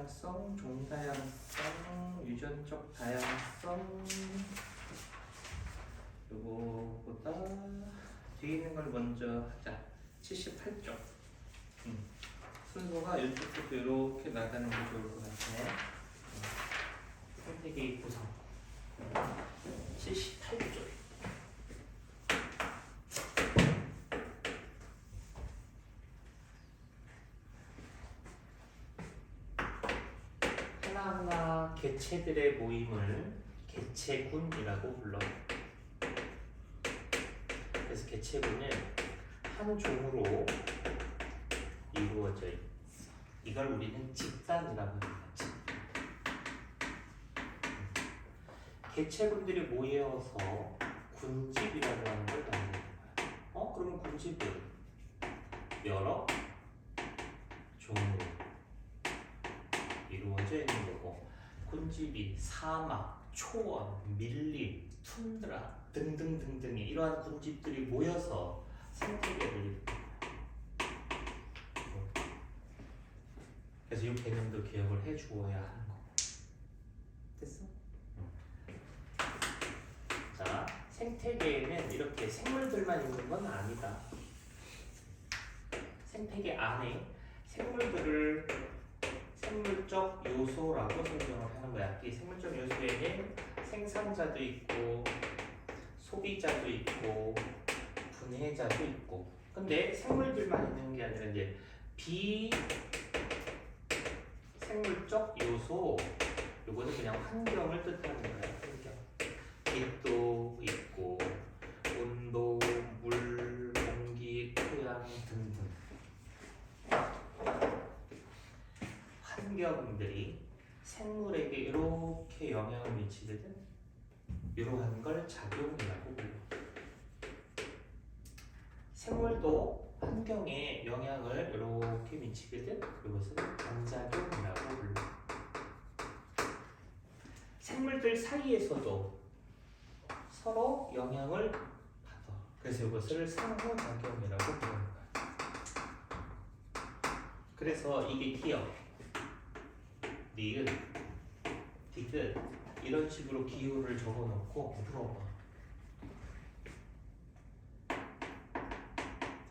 다양성, 종다양성, 유전적 다양성. 요거보다 뒤에 있는 걸 먼저 하자. 78쪽. 순서가 이쪽부터 이렇게 나가는 게 좋을 것 같아. 선택의 구성. 78쪽. 하나하나 개체들의 모임을 개체군이라고 불러. 그래서 개체군은 한 종으로 이루어져 있어. 이걸 우리는 집단이라고 합니다. 집단. 개체군들이 모여서 군집이라고 하는 걸 만드는 거야. 그러면 군집은 여러 종으로 이루어져 있는 거고, 군집이 사막, 초원, 밀림, 툰드라 등등등등의 이러한 군집들이 모여서 생태계를 이루는 거야. 그래서 이 개념도 기억을 해주어야 하는 거고. 됐어? 자, 생태계에는 이렇게 생물들만 있는 건 아니다. 생태계 안에 생물들을 생물적 요소라고 설명을 하는 거야. 이 생물적 요소에는 생산자도 있고 소비자도 있고 분해자도 있고. 근데 생물들만 있는 게 아니라 이제 비생물적 요소, 요거는 그냥 환경을 뜻하는 거야. 환경. 빛도 있고 온도, 물, 공기, 토양 등등. 환경들이 생물에게 이렇게 영향을 미치거든. 이러한 걸 작용이라고 불러. 생물도 환경에 영향을 이렇게 미치거든. 이것은 반작용이라고 불러. 생물들 사이에서도 서로 영향을 받아. 그래서 이것을 상호작용이라고 부르는 거야. 그래서 이게 기억, 니은, 디귿 이런 식으로 기호를 적어놓고 물어봐.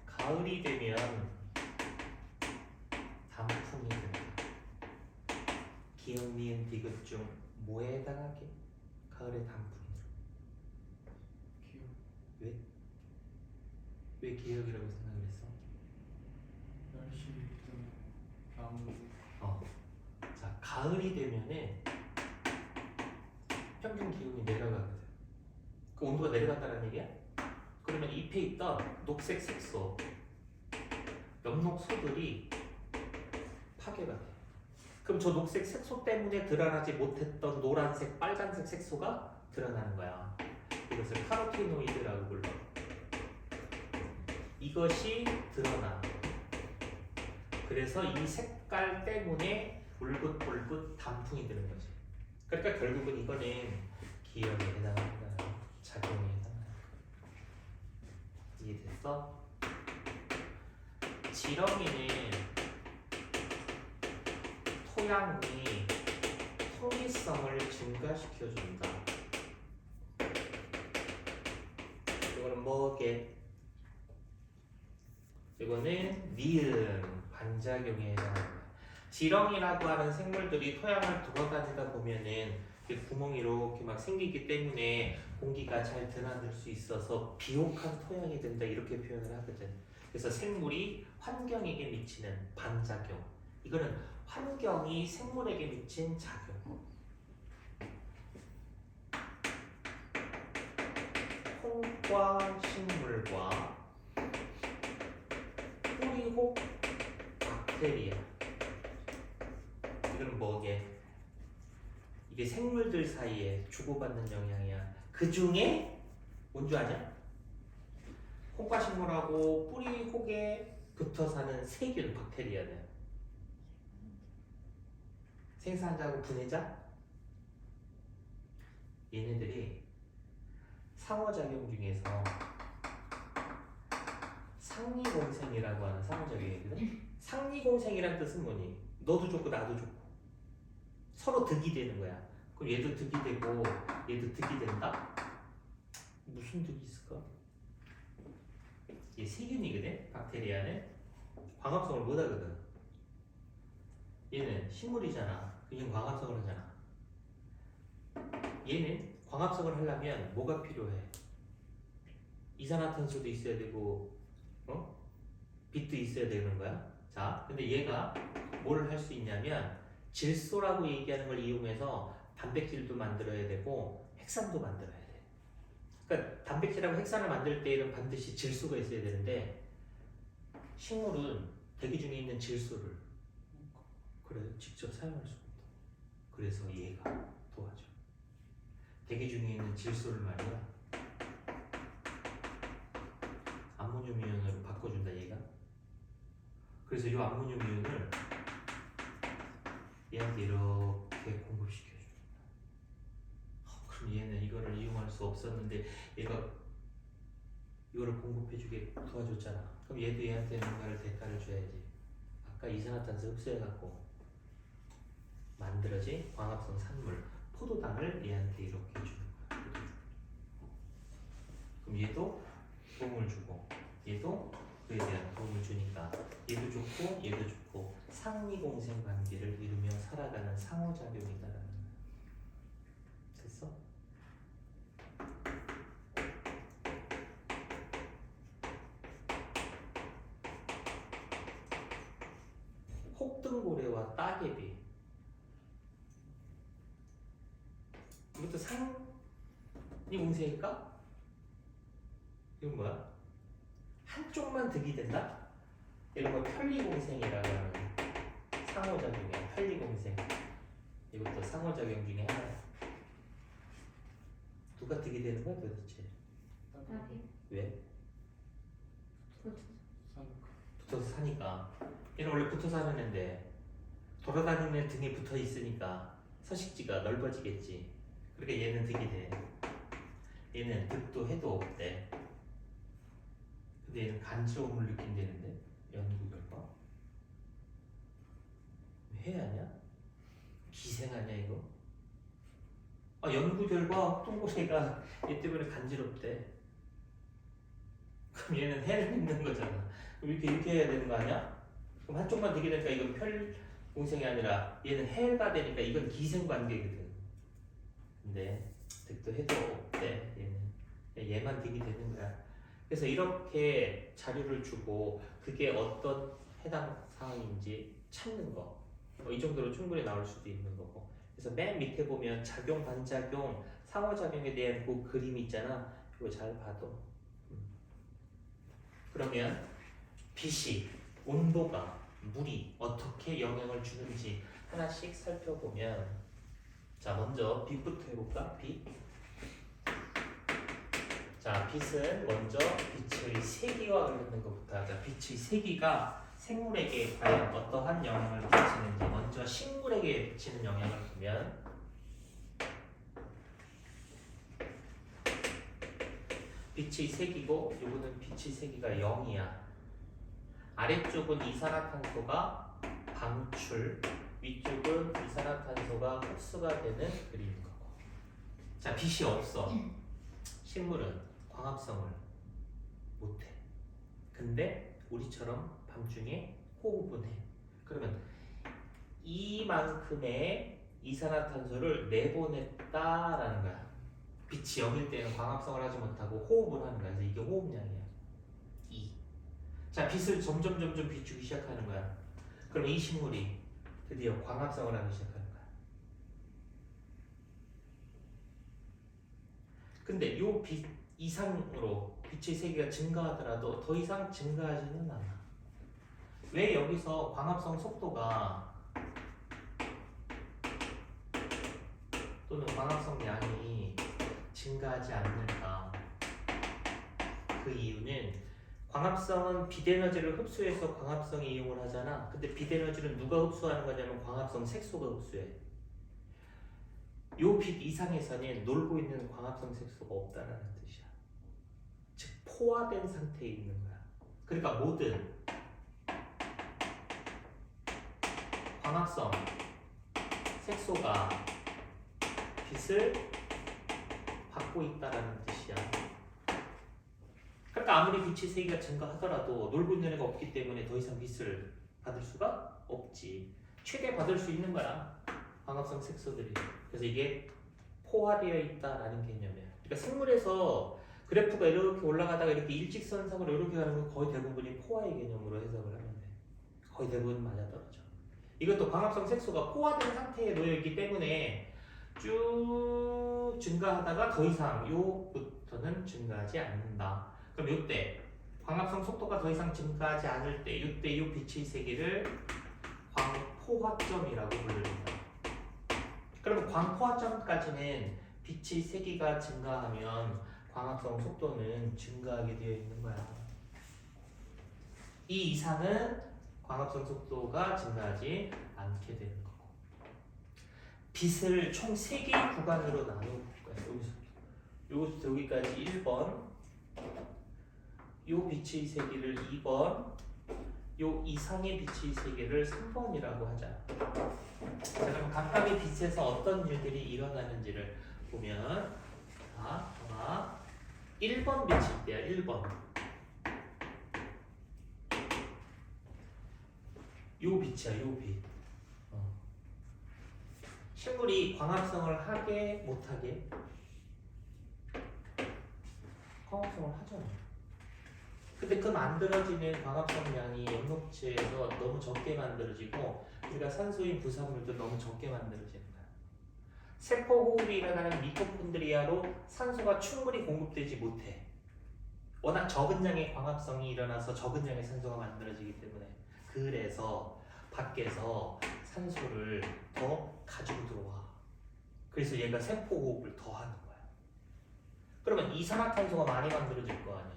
가을이 되면 단풍이 든다. 기억, 니은, 디귿 중 뭐에 해당하게? 가을에 단풍이 들어. 기억. 왜? 왜 기억이라고 생각을 했어? 날씨 좀 나무. 자, 가을이 되면은 평균 기온이 내려가거든. 그 온도가 내려간다는 얘기야? 그러면 잎에 있던 녹색 색소, 엽록소들이 파괴가 돼. 그럼 저 녹색 색소 때문에 드러나지 못했던 노란색, 빨간색 색소가 드러나는 거야. 이것을 카로티노이드라고 불러. 이것이 드러나. 그래서 이 색깔 때문에 울긋불긋 단풍이 드는 거지. 그러니까 결국은 이거는 기억에 해당하는 거야. 작용에 해당하는 거야. 이해됐어? 지렁이는 토양이 통기성을 증가시켜준다. 이거는 뭐게? 이거는 니은 반작용에 해당하는 거야. 지렁이라고 하는 생물들이 토양을 돌아다니다 보면은 구멍이 이렇게 막 생기기 때문에 공기가 잘 드나들 수 있어서 비옥한 토양이 된다, 이렇게 표현을 하거든. 그래서 생물이 환경에게 미치는 반작용, 이거는 환경이 생물에게 미친 작용. 홍과식물과 뿌리혹 박테리아, 이건 뭐게? 이게 생물들 사이에 주고받는 영향이야. 그 중에 뭔지 아냐? 홍과식물하고 뿌리혹에 붙어 사는 세균, 박테리아는 생산자하고 분해자? 얘네들이 상호작용 중에서 상리공생이라고 하는 상호작용이거든. 상리공생이란 뜻은 뭐니? 너도 좋고 나도 좋고. 서로 득이 되는 거야. 그럼 얘도 득이 되고 얘도 득이 된다? 무슨 득이 있을까? 얘 세균이거든. 박테리아는 광합성을 못 하거든. 얘는 식물이잖아. 얘는 광합성을 하잖아. 얘는 광합성을 하려면 뭐가 필요해? 이산화탄소도 있어야 되고, 빛도 있어야 되는 거야. 자, 근데 얘가 뭘 할 수 있냐면 질소라고 얘기하는 걸 이용해서 단백질도 만들어야 되고 핵산도 만들어야 돼. 그러니까 단백질하고 핵산을 만들 때에는 반드시 질소가 있어야 되는데 식물은 대기 중에 있는 질소를 그래 직접 사용할 수가 없다. 그래서 얘가 도와줘. 대기 중에 있는 질소를 말이야 암모늄 이온으로 바꿔준다 얘가. 그래서 이 암모늄 이온을 얘한테 이렇게 공급시켜줘. 그럼 얘는 이거를 이용할 수 없었는데 얘가 이거를 공급해주게 도와줬잖아. 그럼 얘도 얘한테 뭔가를 대가를 줘야지. 아까 이산화탄소 흡수해갖고 만들어진 광합성 산물 포도당을 얘한테 이렇게 주는 거야. 그럼 얘도 도움을 주고 얘도 그에 대한 도움을 주니까 얘도 좋고 얘도 좋고 상리공생 관계를 이루며 살아가는 상호작용이다라는 거야. 됐어? 혹등고래와 따개비 이것도 상리공생일까? 이건 뭐야? 한쪽만 득이 된다? 이런 거 편리공생이라고 하는 상호작용이야. 편리공생. 이것도 상호작용 중에 하나야. 누가 득이 되는 거야 도대체? 따비. 왜? 사니까. 붙어서 사니까. 얘는 원래 붙어 사는 애인데 돌아다니는 애 등에 붙어 있으니까 서식지가 넓어지겠지. 그러니까 얘는 득이 돼. 얘는 득도 해도 없대. 근데 얘는 간지러움을 느낀다는데 연구 결과 해 아니야? 기생 아니야 이거? 아 연구 결과 혹동고래가 얘 때문에 간지럽대. 그럼 얘는 해를 입는 거잖아. 그럼 이렇게 해야 되는 거 아니야? 그럼 한쪽만 되게 되니까 이건 편공생이 아니라 얘는 해가 되니까 이건 기생 관계거든. 근데 득도 해도 없대 얘는. 얘만 득이 되는 거야. 그래서 이렇게 자료를 주고 그게 어떤 해당 사항인지 찾는 거. 이 정도로 충분히 나올 수도 있는 거고. 그래서 맨 밑에 보면 작용, 반작용, 상호작용에 대한 그 그림 있잖아. 이거 잘 봐도. 그러면 빛이, 온도가, 물이 어떻게 영향을 주는지 하나씩 살펴보면 자 먼저 빛부터 해볼까? 빛. 자, 빛은 먼저 빛의 세기와 관련된 것부터 하자. 빛의 세기가 생물에게 과연 어떠한 영향을 미치는지 먼저 식물에게 미치는 영향을 보면 빛의 세기고 요거는 빛의 세기가 0이야. 아래쪽은 이산화탄소가 방출, 위쪽은 이산화탄소가 흡수가 되는 그림인 거고. 자, 빛이 없어. 식물은 광합성을 못해. 근데 우리처럼 밤중에 호흡은 해. 그러면 이만큼의 이산화탄소를 내보냈다라는 거야. 빛이 0일 때는 광합성을 하지 못하고 호흡을 하는 거야. 그래서 이게 호흡량이야. 2. 자, 빛을 점점 비추기 시작하는 거야. 그럼 이 식물이 드디어 광합성을 하기 시작하는 거야. 근데 요 빛 이상으로 빛의 세기가 증가하더라도 더 이상 증가하지는 않아. 왜 여기서 광합성 속도가 또는 광합성 양이 증가하지 않는가? 그 이유는 광합성은 빛 에너지를 흡수해서 광합성에 이용을 하잖아. 근데 빛 에너지는 누가 흡수하는 거냐면 광합성 색소가 흡수해. 요 빛 이상에서는 놀고 있는 광합성 색소가 없다는 뜻이야. 즉 포화된 상태에 있는 거야. 그러니까 모든 광합성 색소가 빛을 받고 있다라는 뜻이야. 그러니까 아무리 빛의 세기가 증가하더라도 놀고 있는 애가 없기 때문에 더 이상 빛을 받을 수가 없지. 최대 받을 수 있는 거야, 광합성 색소들이. 그래서 이게 포화되어 있다라는 개념이야. 그러니까 생물에서 그래프가 이렇게 올라가다가 이렇게 일직선상으로 이렇게 가는 건 거의 대부분이 포화의 개념으로 해석을 하면 돼. 거의 대부분 맞아떨어져. 이것도 광합성 색소가 포화된 상태에 놓여있기 때문에 쭉 증가하다가 더 이상 요부터는 증가하지 않는다. 그럼 요때 광합성 속도가 더 이상 증가하지 않을 때 요때 요 빛의 세기를 광포화점이라고 부릅니다. 그럼 광포화점까지는 빛의 세기가 증가하면 광합성 속도는 증가하게 되어 있는 거야. 이 이상은 광합성 속도가 증가하지 않게 되는 거고. 빛을 총 3개의 구간으로 나눠볼 거예요. 여기서부터 여기까지 1번, 요 빛의 세기를 2번, 요 이상의 빛의 세기를 3번이라고 하자. 자, 그럼 각각의 빛에서 어떤 일들이 일어나는지를 보면, 자, 1번 빛일 때야. 1번. 요 빛이야. 요 빛. 식물이 광합성을 하게 못하게? 광합성을 하잖아. 근데 그 만들어지는 광합성량이 엽록체에서 너무 적게 만들어지고 우리가 산소인 부산물도 너무 적게 만들어지는 거야. 세포 호흡이 일어나는 미토콘드리아로 산소가 충분히 공급되지 못해. 워낙 적은 양의 광합성이 일어나서 적은 양의 산소가 만들어지기 때문에. 그래서 밖에서 산소를 더 가지고 들어와. 그래서 얘가 세포 호흡을 더 하는 거야. 그러면 이산화탄소가 많이 만들어질 거 아니야.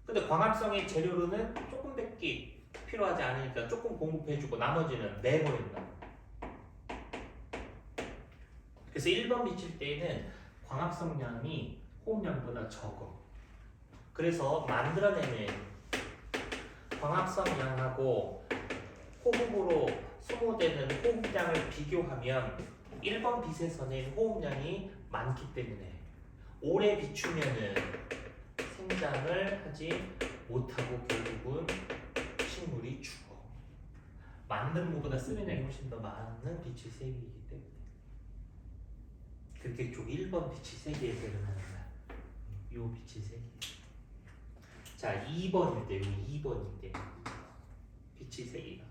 근데 광합성의 재료로는 조금밖에 필요하지 않으니까 조금 공급해주고 나머지는 내버린다. 그래서 1번 비칠 때에는 광합성량이 호흡량보다 적어. 그래서 만들어내는 광합성량하고 호흡으로 소모되는 호흡량을 비교하면 1번 빛에서는 호흡량이 많기 때문에 오래 비추면은 생장을 하지 못하고 결국은 식물이 죽어. 만드는 것보다 쓰는 양이 훨씬 더 많은 빛의 세기이기 때문에 그렇게 쪽 1번 빛의 세기에서 일어나는 거야. 요 빛의 세기. 자, 2번일 때, 2번일 때 빛의 세기가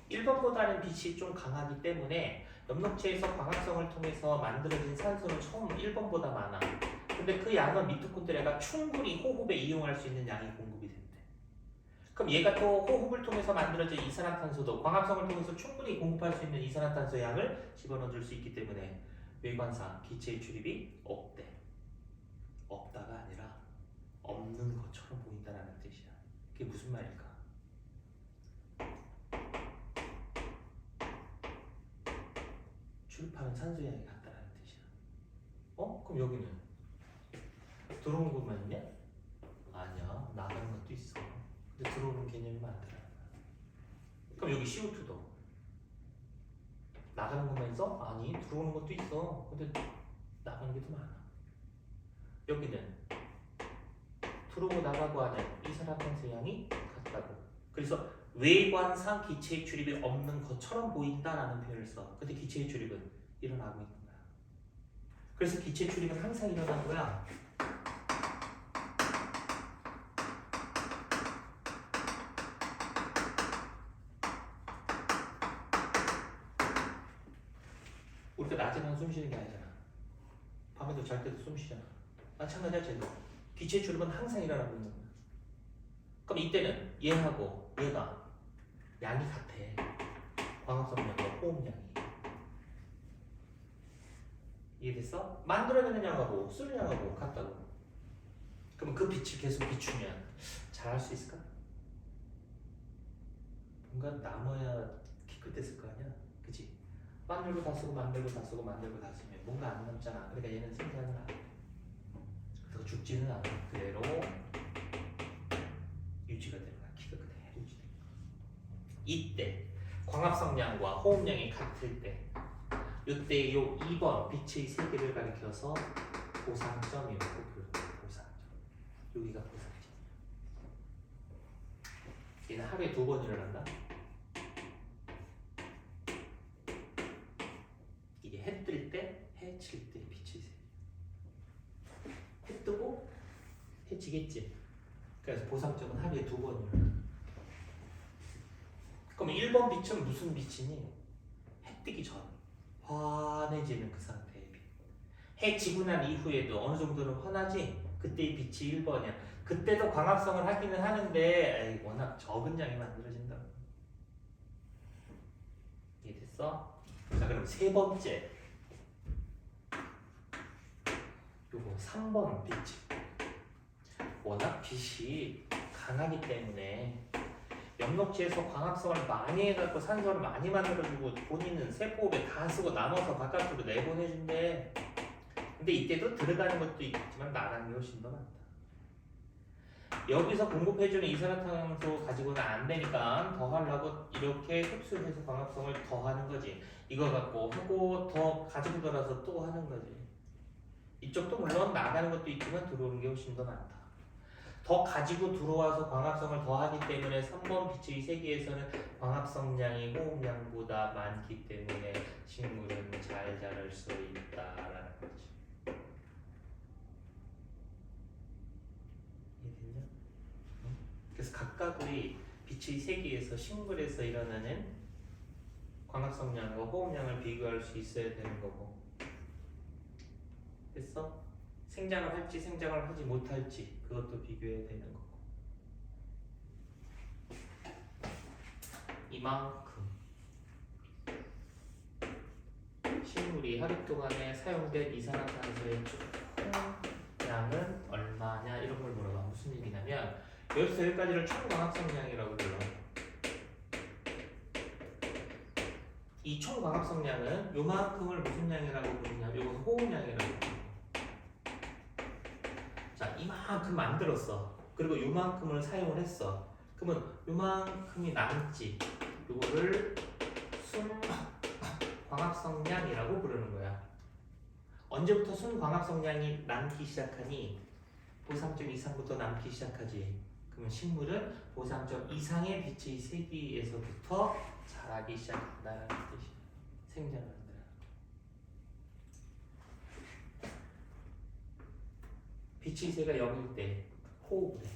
1번보다는 빛이 좀 강하기 때문에 엽록체에서 광합성을 통해서 만들어진 산소는 처음 1번보다 많아. 근데 그 양은 미토콘드리아가 충분히 호흡에 이용할 수 있는 양이 공급이 된대. 그럼 얘가 또 호흡을 통해서 만들어진 이산화탄소도 광합성을 통해서 충분히 공급할 수 있는 이산화탄소 양을 집어넣어줄 수 있기 때문에 외관상 기체의 출입이 없대. 없다가 아니라 없는 것처럼 보인다는 뜻이야. 그게 무슨 말일까? 출입하는 산소 양이 같다는 뜻이야. 그럼 여기는 들어오는 것만 있냐? 아니야, 나가는 것도 있어. 근데 들어오는 개념이 많더라. 그럼 여기 CO2도 나가는 것만 있어? 아니, 들어오는 것도 있어. 근데 나가는 게 더 많아. 여기는 들어오고 나가고 하는 이산화탄소 양이 같다고. 그래서 외관상 기체의 출입이 없는 것처럼 보인다라는 표현을 써. 근데 기체의 출입은 일어나고 있는 거야. 그래서 기체 출입은 항상 일어나는 거야. 우리가 낮에만 숨 쉬는 게 아니잖아. 밤에도 잘 때도 숨 쉬잖아. 마찬가지야, 쟤도. 기체 출입은 항상 일어나고 있는 거야. 그럼 이때는 얘하고 얘가 양이 같아. 광합성량과 호흡량이. 이해됐어? 만들어내는 양하고 쓰는 양하고 같다고. 그럼 그 빛을 계속 비추면 잘할 수 있을까? 뭔가 남아야 기껏했을 거 아니야? 그치? 만들고 다 쓰고 만들고 다 쓰고 만들고 다 쓰면 뭔가 안 남잖아. 그러니까 얘는 생산을 안 해. 그래서 죽지는 않아. 그대로 유지가 되는 거야. 키가 그대로 유지되는 거야. 이때 광합성량과 호흡량이 같을 때 이때 요 2번 빛의 세기를 가리켜서 보상점이라고 부릅니다. 보상점. 여기가 보상점. 얘는 하루에 2번 일어난다. 이게 해 뜰 때, 해 칠 때 빛의 세기. 해 뜨고 해 지겠지. 그래서 보상점은 하루에 2번 일어난다. 그럼 1번 빛은 무슨 빛이니? 해 뜨기 전 환해지는 그 상태의 빛. 해 지고 난 이후에도 어느 정도는 환하지? 그때의 빛이 1번이야. 그때도 광합성을 하기는 하는데 에이, 워낙 적은 양이 만들어진다. 이해됐어? 자, 그럼 세 번째 요거 3번 빛이 워낙 빛이 강하기 때문에 엽록지에서 광합성을 많이 해갖고 산소를 많이 만들어주고 본인은 세포호흡에 다 쓰고 남아서 바깥으로 내보내준대. 근데 이때도 들어가는 것도 있지만 나가는 게 훨씬 더 많다. 여기서 공급해주는 이산화탄소 가지고는 안 되니까 더 하려고 이렇게 흡수해서 광합성을 더 하는 거지. 이거 갖고 하고 더 가지고 돌아서 또 하는 거지. 이쪽도 물론 나가는 것도 있지만 들어오는 게 훨씬 더 많다. 더 가지고 들어와서 광합성을 더 하기 때문에 3번 빛의 세기에서는 광합성량이 호흡량보다 많기 때문에 식물은 잘 자랄 수 있다라는 거지. 이해됐냐? 그래서 각각의 빛의 세기에서 식물에서 일어나는 광합성량과 호흡량을 비교할 수 있어야 되는 거고. 됐어? 생장을 할지 생장을 하지 못할지 그것도 비교해야 되는 거고. 이만큼 식물이 하루 동안에 사용된 이산화탄소의 총량은 얼마냐 이런 걸 물어봐. 무슨 얘기냐면 여기서 여기까지를 총광합성량이라고 불러. 이 총광합성량은 요만큼을 무슨 양이라고 부르냐면 요것은 호흡량이라고 불러. 자, 이만큼 만들었어. 그리고 요만큼을 사용을 했어. 그러면 요만큼이 남지. 요거를 순광합성량이라고 부르는 거야. 언제부터 순광합성량이 남기 시작하니? 보상점 이상부터 남기 시작하지. 그러면 식물은 보상점 이상의 빛의 세기에서부터 자라기 시작한다는 뜻이야. 생장을 한다. 빛의 세가 0일 때 호흡을 해.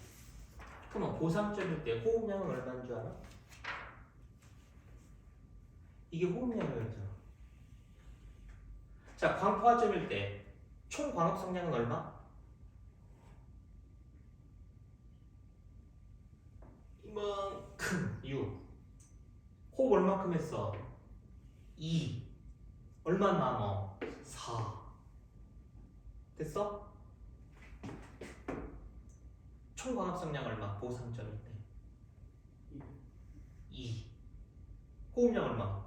그러면 보상점일 때 호흡량은 얼마인 줄 알아? 이게 호흡량이잖아. 자, 광포화점일 때 총 광합성량은 얼마? 이만큼 6. 호흡 얼마큼 했어? 2. 얼마 남어? 4. 됐어? 총 광합성량 얼마? 보상점일 때 2. 호흡량 얼마?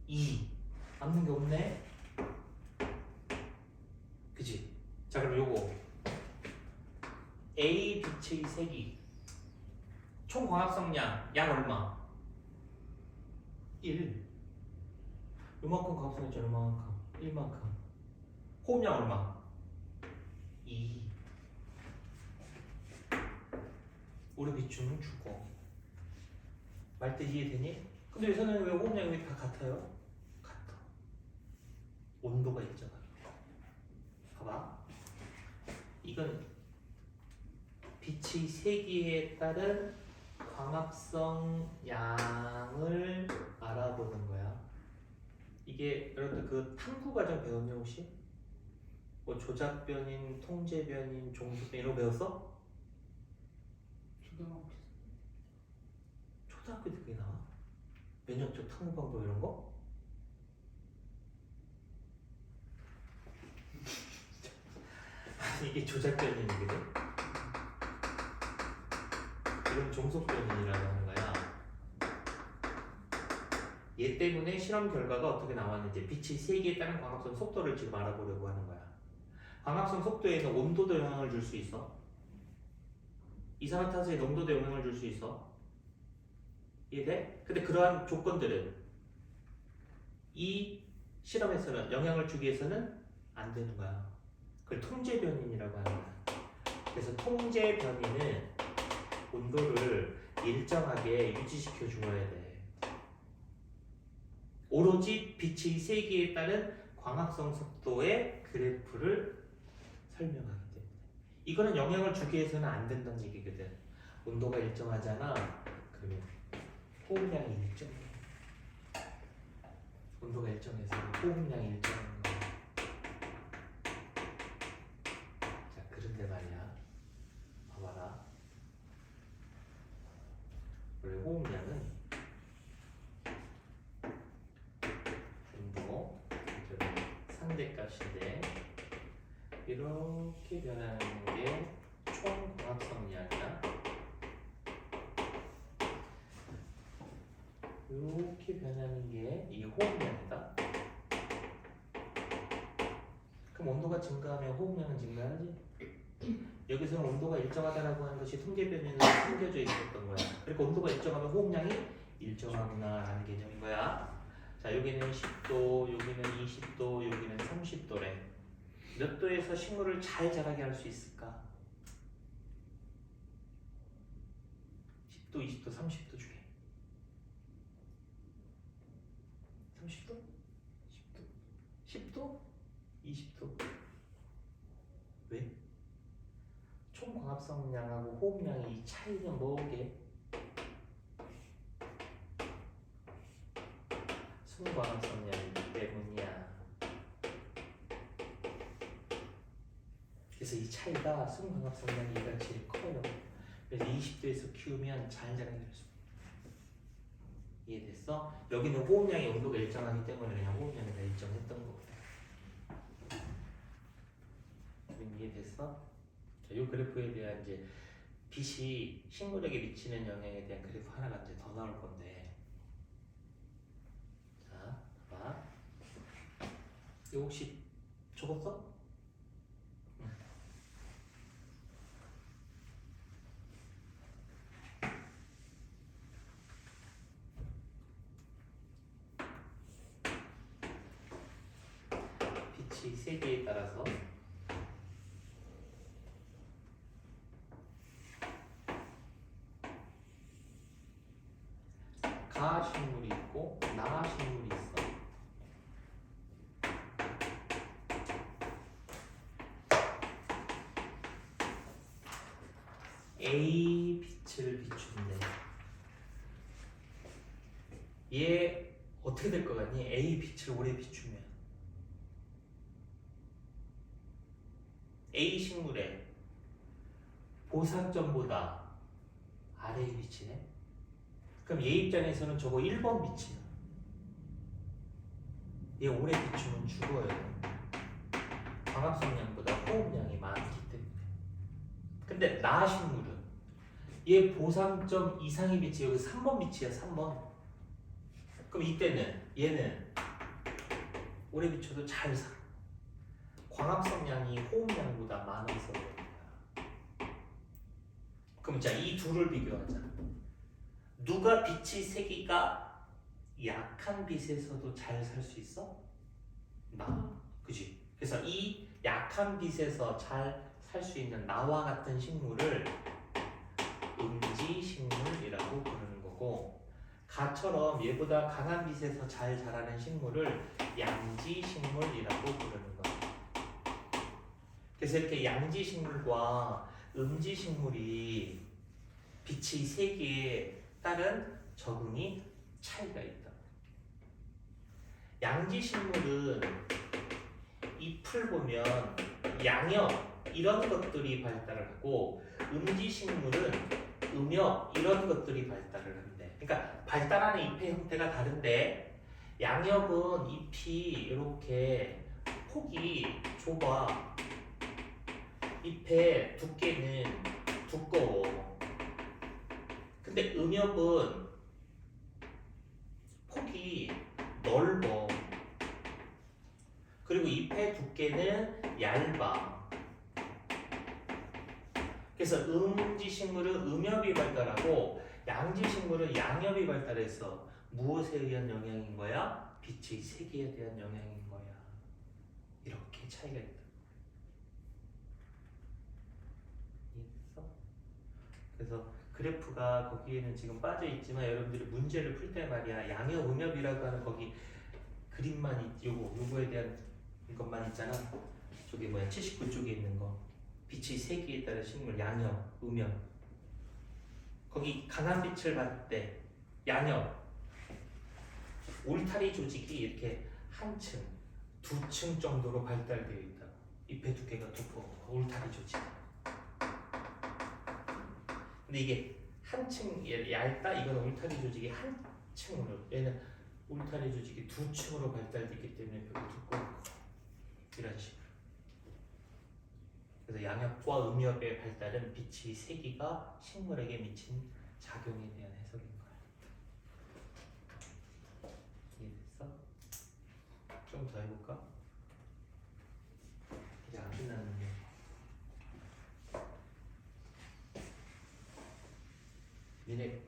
2. 남는 게 없네? 그치? 자, 그럼 요거 A 빛의 세기 총 광합성량 약 얼마? 1. 요만큼 광합성량 얼마만큼? 1만큼. 호흡량 얼마? 2. 오래 비추면 죽어. 말뜻 이해되니? 근데 여기서는 왜 호흡량이 다 같아요? 같아. 온도가 있잖아. 봐봐. 이건 빛의 세기에 따른 광합성 양을 알아보는 거야. 이게 여러분들 그 탐구 과정 배웠냐 혹시? 뭐 조작 변인, 통제 변인, 종수 변인 이런 거 배웠어? 초등학교 때 그게 나와? 면역적 탐구 방법 이런 거? 이게 조작 변인이거든. 이건 종속 변인이라고 하는 거야. 얘 때문에 실험 결과가 어떻게 나왔는지 빛의 세기에 따른 광합성 속도를 지금 알아보려고 하는 거야. 광합성 속도에는 온도도 영향을 줄 수 있어. 이산화탄소의 농도도 영향을 줄 수 있어. 이해돼? 근데 그러한 조건들은 이 실험에서는 영향을 주기 위해서는 안 되는 거야. 그걸 통제 변인이라고 하는 거야. 그래서 통제 변인은 온도를 일정하게 유지시켜 주어야 돼. 오로지 빛의 세기에 따른 광합성 속도의 그래프를 설명하기 때문에 이거는 영향을 주기 위해서는 안 된다는 얘기거든. 온도가 일정하잖아. 그러면 호흡량이 일정해. 온도가 일정해서 호흡량이 일정한 거야. 자, 그런데 말이야. 봐봐라. 원래 호흡량은 온도 상대값인데 이렇게 변하는 게 총광합성량이야. 이렇게 변하는 게 이게 호흡량이다. 그럼 온도가 증가하면 호흡량은 증가하지? 여기서는 온도가 일정하다라고 하는 것이 통계 변인으로 숨겨져 있었던 거야. 그러니까 온도가 일정하면 호흡량이 일정하구나라는 개념인 거야. 자, 여기는 10도, 여기는 20도, 여기는 30도래. 몇 도에서 식물을 잘 자라게 할 수 있을까? 10도, 20도, 30도 중에 30도? 10도? 10도? 20도? 왜? 총광합성량하고 호흡량의 이 차이는 뭐게? 순광합성량이기 때문이야. 그래서 이 차이가 순광합성량이 얘가 제일 커요. 그래서 20도에서 키우면 잘 자라게 될 수 있어. 이해됐어? 여기는 호흡량의 온도가 일정하기 때문에 그냥 호흡량이 다 일정했던 거고. 이해됐어? 자, 이 그래프에 대한 이제 빛이 식물에게 미치는 영향에 대한 그래프 하나가 이제 더 나올 건데. 자, 봐봐. 이거 혹시 적었어? 응. 빛이 세기에 따라서 가식물이 있고 나식물이 있어. A 빛을 비춘대. 얘 어떻게 될 것 같니? A 빛을 오래 비추면 A 식물의 보상점보다 아래에 비치네. 그럼 얘 입장에서는 저거 1번 빛이야. 얘 오래 비추면 죽어요. 광합성량보다 호흡량이 많기 때문에. 근데 나식물은 얘 보상점 이상의 빛이 여기 3번 빛이야. 3번. 그럼 이때는 얘는 오래 비춰도 잘 살아. 광합성량이 호흡량보다 많아서 그런 거야. 그럼 자, 이 둘을 비교하자. 누가 빛의 세기가 약한 빛에서도 잘 살 수 있어? 나. 그지? 그래서 이 약한 빛에서 잘 살 수 있는 나와 같은 식물을 음지식물이라고 부르는 거고, 가처럼 얘보다 강한 빛에서 잘 자라는 식물을 양지식물이라고 부르는 거야. 그래서 이렇게 양지식물과 음지식물이 빛의 세기에 따른 적응이 차이가 있다. 양지식물은 잎을 보면 양엽 이런 것들이 발달을 하고, 음지식물은 음엽 이런 것들이 발달을 한대. 그러니까 발달하는 잎의 형태가 다른데, 양엽은 잎이 이렇게 폭이 좁아. 잎의 두께는 두꺼워. 근데 음엽은 폭이 넓어. 그리고 잎의 두께는 얇아. 그래서 음지식물은 음엽이 발달하고 양지식물은 양엽이 발달해서 무엇에 의한 영향인 거야? 빛의 세기에 대한 영향인 거야. 이렇게 차이가 있다. 이해됐어? 그래서 그래프가 거기에는 지금 빠져 있지만 여러분들이 문제를 풀 때 말이야 양엽, 음엽이라고 하는 거기 그림만 요거에 대한 것만 있잖아. 저기 뭐야 79쪽에 있는 거 빛의 세기에 따른 식물 양엽, 음엽. 거기 강한 빛을 받을 때 양엽 울타리 조직이 이렇게 한 층, 두 층 정도로 발달되어 있다. 잎의 두께가 두꺼워 울타리 조직. 근데 이게 한 층 얇다. 이건 울타리 조직이 한 층으로, 얘는 울타리 조직이 두 층으로 발달되기 때문에 별로 두꺼운 거. 이런 식으로. 그래서 양엽과 음엽의 발달은 빛의 세기가 식물에게 미친 작용에 대한 해석인 거야. 이해됐어? 좀 더 해볼까? 이제 안 끝났는데. 니네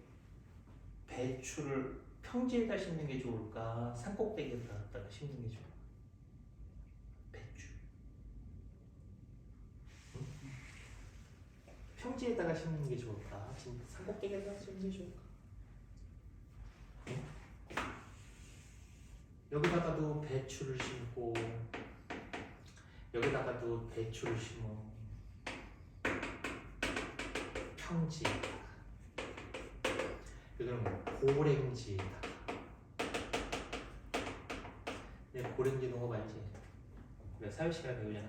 배추를 평지에다 심는 게 좋을까? 산꼭대기에다 갖다가 심는 게 좋을까? 배추. 응? 평지에다가 심는 게 좋을까? 지금 산꼭대기에다가 심는 게 좋을까? 응? 여기다가도 배추를 심고 여기다가도 배추를 심어. 평지에다가. 그럼 고랭지에다가. 내가 고랭지 농업 알지? 우리가 사회시간에 배우잖아.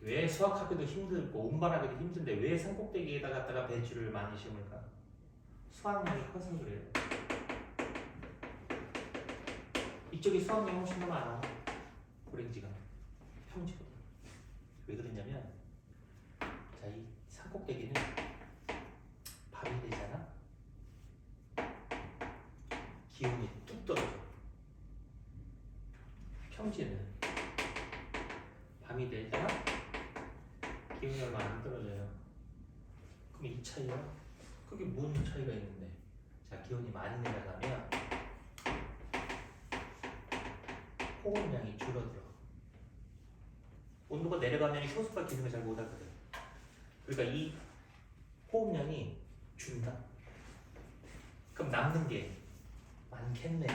왜 수학하기도 힘들고 운반하기도 힘든데 왜 산꼭대기에다 갖다가 배추를 많이 심을까? 수확량이 커서 그래요. 이쪽이 수확량이 훨씬 더 많아. 고랭지가 평지보다. 왜 그러냐면 자, 이 산꼭대기는 밤이 되잖아. 기온이 뚝 떨어져. 평지는 밤이 되잖아. 기온이 얼마 안 떨어져요. 그럼 이 차이야? 그게 뭔 차이가 있는데? 자, 기온이 많이 내려가면 호흡량이 줄어들어. 온도가 내려가면 효소가 기능을 잘 못하거든. 그러니까 이 호흡량이 준다. 그럼 남는 게 많겠네.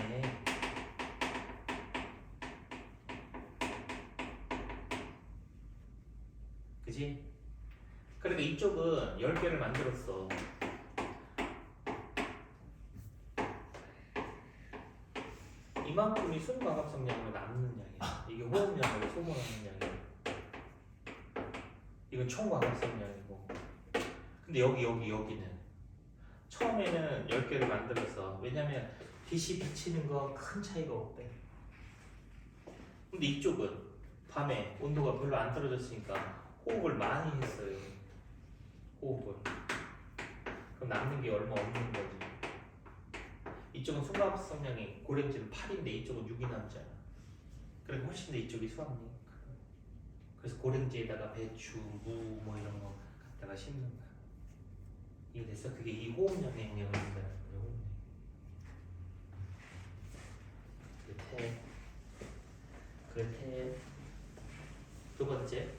그지? 그러니까 이쪽은 10개를 만들었어. 이만큼이 순과합성량으로 남는 양이야. 이게 호흡량으로 소모하는 양이야. 이건 총과합성량이고. 근데 여기는 처음에는 10개를 만들었어. 왜냐면 빛이 비치는 거 큰 차이가 없대. 근데 이쪽은 밤에 온도가 별로 안 떨어졌으니까 호흡을 많이 했어요. 호흡을. 그럼 남는 게 얼마 없는 거지. 이쪽은 순과합성량이 고랭지는 8인데 이쪽은 6이 남잖아. 그러니까 훨씬 더 이쪽이 수확량이 커. 그래서 고랭지에다가 배추, 무 뭐 이런 거 갖다가 심는 거야. 이게 됐어? 그게 이 호흡량에 영향을 준다는 거예요. 그렇대. 두 번째.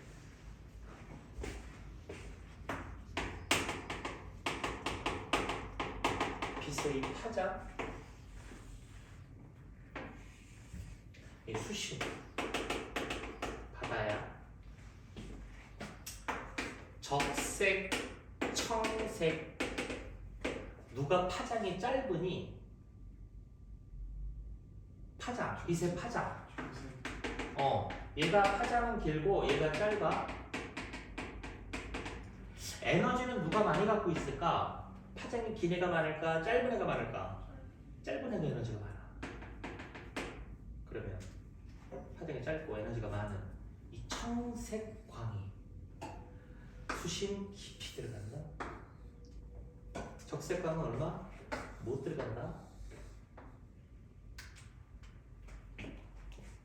빛의 파장. 이 수심. 바다야. 적색, 청색. 누가 파장이 짧으니 파장, 빛의 파장. 얘가 파장은 길고 얘가 짧아. 에너지는 누가 많이 갖고 있을까? 파장이 긴 애가 많을까? 짧은 애가 많을까? 짧은 애가 에너지가 많아. 그러면 파장이 짧고 에너지가 많은 이 청색 광이 수심 깊이 들어간다. 적색 광은 얼마? 못 들어간다.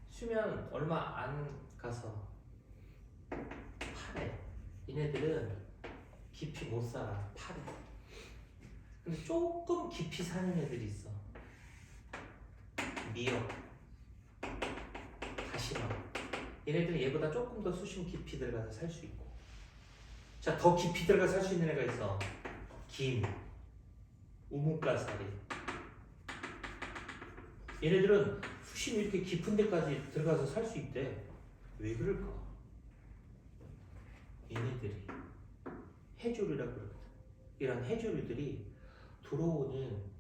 수면 얼마 안 가서 파래. 얘네들은 깊이 못 살아. 파래. 근데 근데 조금 깊이 사는 애들이 있어. 미역, 다시마. 얘네들은 얘보다 조금 더 수심 깊이 들어가서 살 수 있고. 자, 더 깊이 들어가서 살 수 있는 애가 있어. 김, 우뭇가사리. 얘네들은 수심이 이렇게 깊은 데까지 들어가서 살 수 있대. 왜 그럴까? 얘네들이 해조류라고 그러거든. 이런 해조류들이 들어오는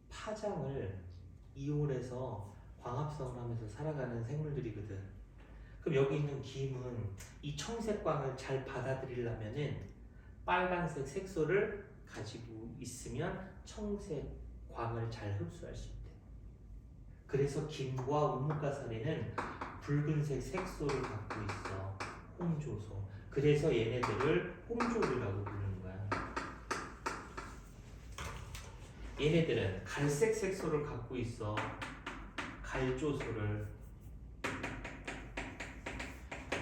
파장을 이용해서 광합성을 하면서 살아가는 생물들이거든. 그럼 여기 있는 김은 이 청색광을 잘 받아들이려면은 빨간색 색소를 가지고 있으면 청색광을 잘 흡수할 수 있대. 그래서 김과 우뭇가사리는 붉은색 색소를 갖고 있어. 홍조소. 그래서 얘네들을 홍조류라고 부르는 거야. 얘네들은 갈색 색소를 갖고 있어. 갈조소를.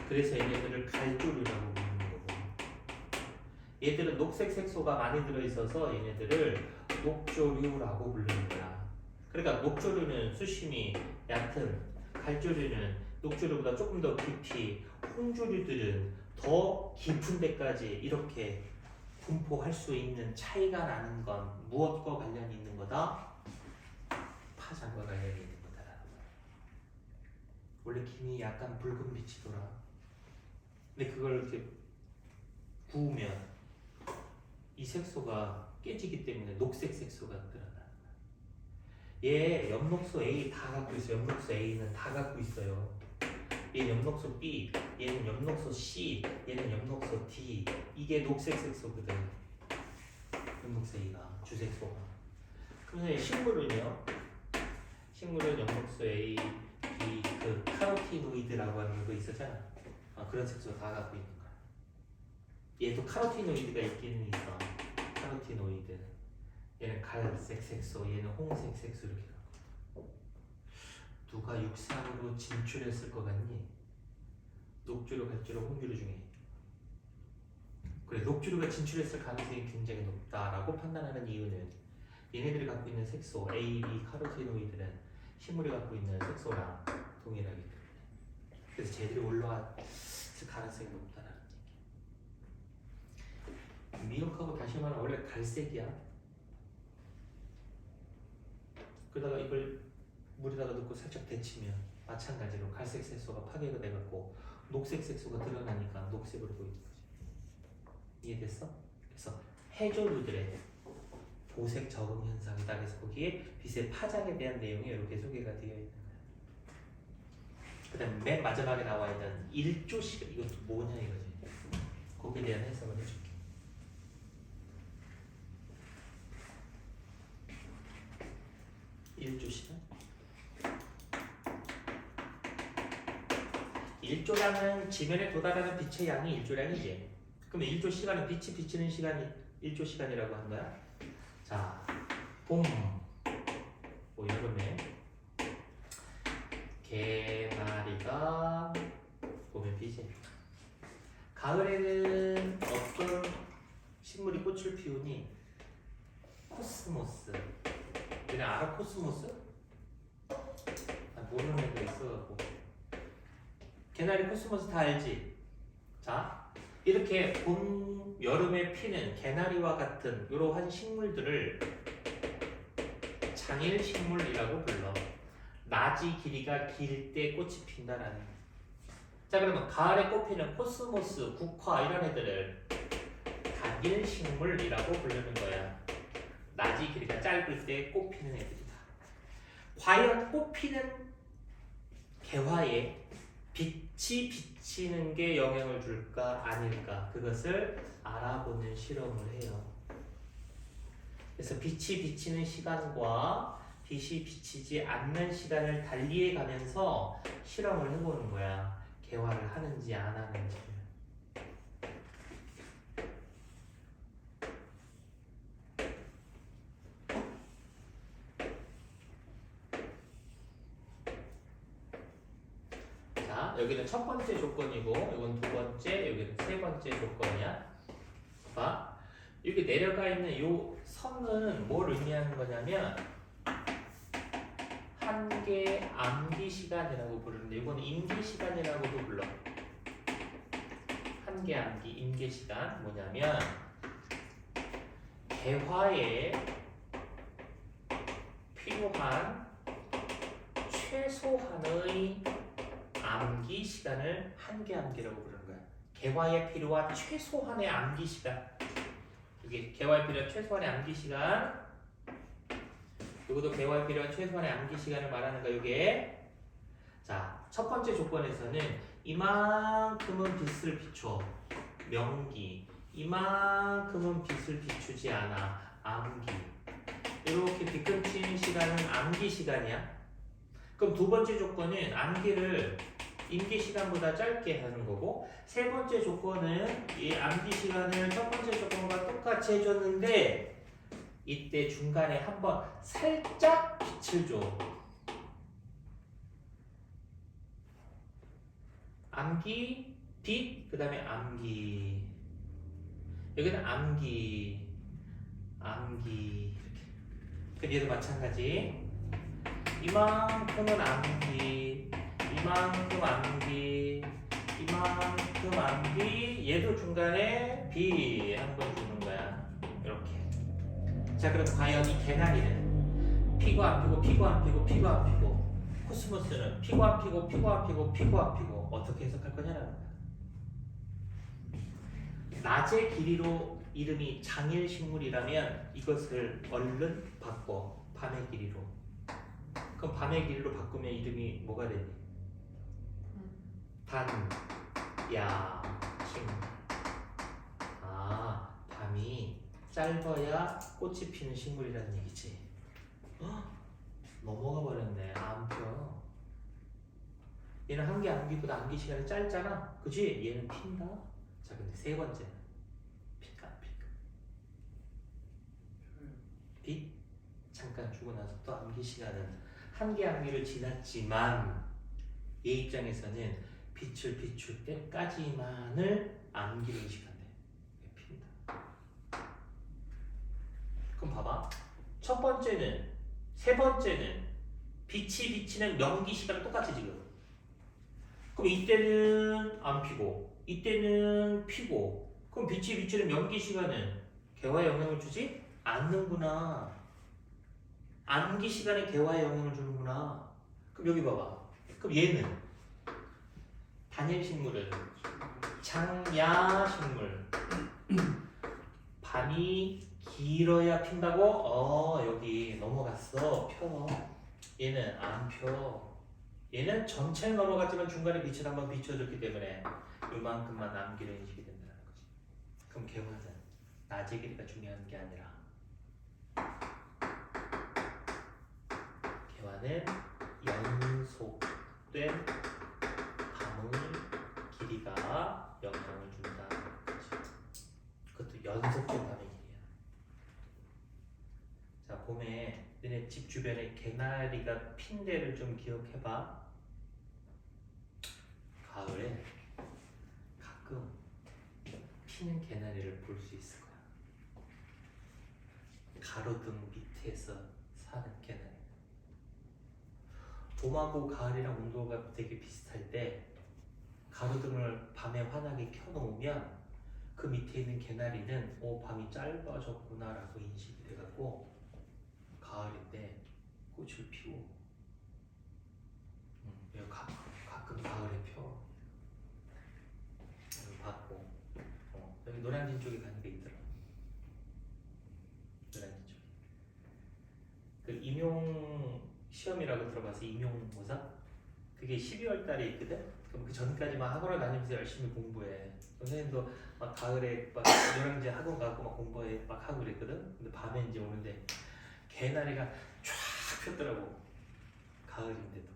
그래서 얘네들을 갈조류라고 부르는 거고. 얘들은 녹색 색소가 많이 들어있어서 얘네들을 녹조류라고 부르는 거야. 그러니까 녹조류는 수심이 얕은, 갈조류는 녹조류보다 조금 더 깊이, 홍조류들은 더 깊은 데까지 이렇게 분포할 수 있는 차이가 나는 건 무엇과 관련이 있는 거다? 파장과 관련이 있는 거다라는 거야. 원래 김이 약간 붉은 빛이 돌아. 근데 그걸 이렇게 구우면 이 색소가 깨지기 때문에 녹색 색소가 드러나는 거야. 얘 엽록소 A 다 갖고 있어요. 엽록소 A는 다 갖고 있어요. 얘는 엽록소 B, 얘는 엽록소 C, 얘는 엽록소 D. 이게 녹색 색소거든. 엽록소 A가 주색소가. 그러면 식물은요? 식물은 엽록소 A, B, 그 카로티노이드라고 하는 거 있었잖아. 그런 색소 다 갖고 있는 거야. 얘도 카로티노이드가 있기는 있어. 카로티노이드. 얘는 갈색 색소, 얘는 홍색 색소 이렇게 갖고. 누가 육상으로 진출했을 것 같니? 녹조류, 갈조류, 홍조류 중에. 그래, 녹조류가 진출했을 가능성이 굉장히 높다라고 판단하는 이유는 얘네들이 갖고 있는 색소 A, B 카로티노이드는 식물이 갖고 있는 색소랑 동일하기 때문에. 그래서 쟤들이 올라왔을 가능성이 높다라는 얘기. 미역하고 다시마는 원래 갈색이야. 그러다가 이걸 물에다가 넣고 살짝 데치면 마찬가지로 갈색 색소가 파괴가 돼갖고 녹색 색소가 드러나니까 녹색으로 보이는 거지. 이해됐어? 그래서 해조류들의 보색 적응 현상이다. 그래서 거기에 빛의 파장에 대한 내용이 이렇게 소개가 되어 있는 거야. 그 다음에 맨 마지막에 나와 있는 일조 시간, 이것도 뭐냐 이거지. 거기에 대한 해석을 해줄게. 일조 시간? 일조량은 지면에 도달하는 빛의 양이 일조량이지. 그럼 일조 시간은 빛이 비치는 시간이 일조 시간이라고 하는 거야. 자, 봄, 뭐 여름에 개나리가 봄에 피지. 가을에는 어떤 식물이 꽃을 피우니? 코스모스. 그냥 알아? 코스모스? 모르는 애도 있어갖고. 개나리 코스모스 다 알지? 자, 이렇게 봄, 여름에 피는 개나리와 같은 이러한 식물들을 장일식물이라고 불러. 낮이 길이가 길 때 꽃이 핀다라는. 자, 그러면 가을에 꽃피는 코스모스, 국화 이런 애들을 단일식물이라고 부르는 거야. 낮이 길이가 짧을 때 꽃피는 애들이다. 과연 꽃피는 개화에 빛이 비치는 게 영향을 줄까 아닐까, 그것을 알아보는 실험을 해요. 그래서 빛이 비치는 시간과 빛이 비치지 않는 시간을 달리해 가면서 실험을 해보는 거야. 개화를 하는지 안 하는지를. 자, 여기는 첫 번째 조건이고, 이건 두 번째, 여기는 세 번째 조건이야. 봐. 여기 내려가 있는 요 선은 뭘 의미하는 거냐면 한계 암기 시간이라고 부르는데 이거는 임기 시간이라고도 불러. 한계 암기 임계 시간 뭐냐면 개화에 필요한 최소한의 암기 시간을 한계 암기라고 부르는 거야. 개화에 필요한 최소한의 암기 시간. 이게 개화에 필요한 최소한의 암기 시간. 이것도 개화에 필요한 최소한의 암기 시간을 말하는 거야. 이게 자, 첫 번째 조건에서는 이만큼은 빛을 비춰 명기. 이만큼은 빛을 비추지 않아 암기. 이렇게 뒤꿈치는 시간은 암기 시간이야. 그럼 두 번째 조건은 암기를 임기 시간보다 짧게 하는 거고 세 번째 조건은 이 암기 시간을 첫 번째 조건과 똑같이 해줬는데 이때 중간에 한번 살짝 빛을 줘. 암기, 빛, 그 다음에 암기. 여기는 암기, 암기 이렇게. 그럼 얘도 마찬가지. 이만큼은 암기, 이만큼 암기, 이만큼 암기. 얘도 중간에 비 한번 주는 거야. 이렇게. 자, 그럼 과연 이 개나리는 피고 안 피고, 피고 안 피고, 피고 안 피고. 코스모스는 피고 안 피고, 피고 안 피고, 피고 안 피고. 어떻게 해석할 거냐라는 거야. 낮의 길이로 이름이 장일식물이라면 이것을 얼른 바꿔. 밤의 길이로. 그럼 밤의 길이로 바꾸면 이름이 뭐가 되니? 단야식물. 아, 밤이 짧아야 꽃이 피는 식물이라는 얘기지. 헉, 넘어가 버렸네. 안 펴. 얘는 한개 암기보다 암기 시간이 짧잖아. 그치? 얘는 핀다. 자, 근데 세 번째는 필까 안 필까? 빛? 잠깐 주고 나서 또 암기 시간은 한개 암기를 지났지만 얘 입장에서는 빛을 비출 때까지만을 암기를 의식한대. 핀다. 그럼 봐봐. 첫 번째는 세 번째는 빛이 비치는 명기 시간은 똑같아 지금. 그럼 이때는 안 피고 이때는 피고 그럼 빛이 비치는 명기 시간은 개화에 영향을 주지 않는구나. 암기 시간에 개화에 영향을 주는구나. 그럼 여기 봐봐. 그럼 얘는 단일식물은 장야식물. 밤이 길어야 핀다고? 여기 넘어갔어. 펴. 얘는 안 펴. 얘는 전체는 넘어갔지만 중간에 빛을 한번 비춰줬기 때문에 요만큼만 암기로 인식이 된다는 거지. 그럼 개화는 낮의 길이가 중요한 게 아니라 개화는 연속된 밤의 길이가 영향을 준다는 거지. 그것도 연속된 밤의 길이야. 자, 봄에 너네 집 주변에 개나리가 핀 데를 좀 기억해봐. 가을에 가끔 피는 개나리를 볼 수 있을 거야. 가로등 밑에서 사는 개나리. 봄하고 가을이랑 온도가 되게 비슷할 때 가로등을 밤에 환하게 켜놓으면 그 밑에 있는 개나리는 밤이 짧아졌구나 라고 인식이 돼갖고 가을인데 꽃을 피워. 가끔 가을에 펴. 여기 봤고 여기 노량진 쪽에 가는 게 있더라. 노량진 쪽에 그 임용 시험이라고 들어봐서 임용모사? 그게 12월 달에 있거든? 그럼 그 전까지만 학원을 다니면서 열심히 공부해. 선생님도 막 가을에 막 노량진 학원 가고 막 공부해 막 하고 그랬거든? 근데 밤에 이제 오는데 개나리가 쫙 폈더라고. 가을인데도.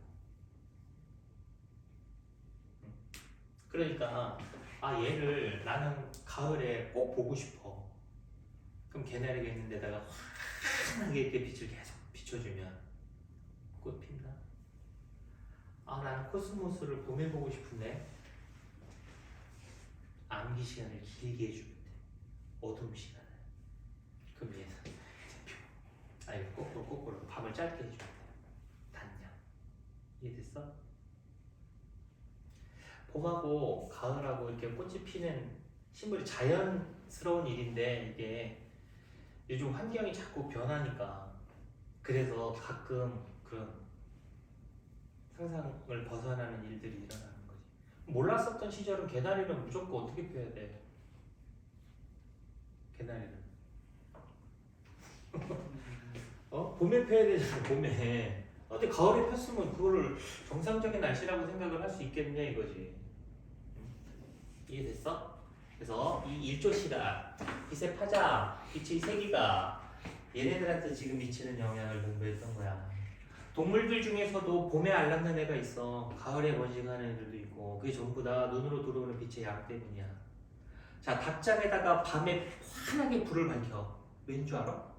그러니까 얘를 나는 가을에 꼭 보고 싶어. 그럼 개나리가 있는 데다가 환하게 이렇게 빛을 계속 비춰주면 꽃 핀다. 나는 코스모스를 봄에 보고 싶은데 암기 시간을 길게 해주면 돼. 어둠 시간을. 짧게 해줘야 돼. 단량. 이해됐어? 봄하고 가을하고 이렇게 꽃이 피는 식물이 자연스러운 일인데 이게 요즘 환경이 자꾸 변하니까 그래서 가끔 그런 상상을 벗어나는 일들이 일어나는 거지. 몰랐었던 시절은 개나리는 무조건 어떻게 펴야 돼? 개나리는 봄에 펴야 되잖아. 봄에. 근데 가을에 폈으면 그거를 정상적인 날씨라고 생각을 할 수 있겠냐 이거지. 이해됐어? 그래서 이 일조시간, 빛의 파장, 빛의 세기가 얘네들한테 지금 미치는 영향을 공부했던 거야. 동물들 중에서도 봄에 알락는 애가 있어. 가을에 번식하는 애들도 있고. 그게 전부 다 눈으로 들어오는 빛의 양 때문이야. 자, 닭장에다가 밤에 환하게 불을 밝혀. 왠 줄 알아?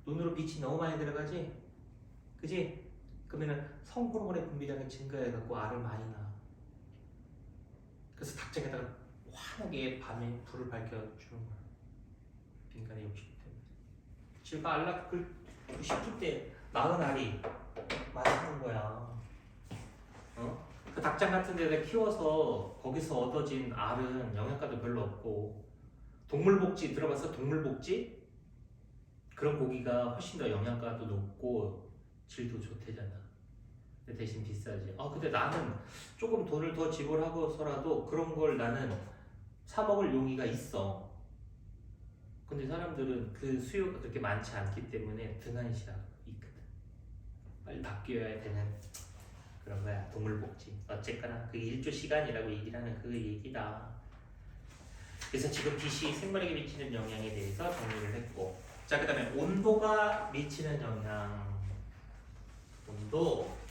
눈으로 빛이 너무 많이 들어가지? 그지? 그러면은 성호르몬의 분비량이 증가해갖고 알을 많이 낳아. 그래서 닭장에다가 환하게 밤에 불을 밝혀주는 거야. 인간의 욕심 때문에. 지가 알락 싶을 때 낳은 알이 맛있는 거야. 그 닭장 같은 데다 키워서 거기서 얻어진 알은 영양가도 별로 없고 동물복지 들어봤어? 동물복지? 그런 고기가 훨씬 더 영양가도 높고 질도 좋대잖아. 근데 대신 비싸지. 근데 나는 조금 돈을 더 지불하고서라도 그런 걸 나는 사 먹을 용의가 있어. 근데 사람들은 그 수요가 그렇게 많지 않기 때문에 등한시하고 있거든. 빨리 바뀌어야 되는 그런 거야. 동물복지. 어쨌거나 그게 일조시간이라고 얘기를 하는 그 얘기다. 그래서 지금 빛이 생물에게 미치는 영향에 대해서 정리를 했고, 자, 그 다음에 온도가 미치는 영향. 온도.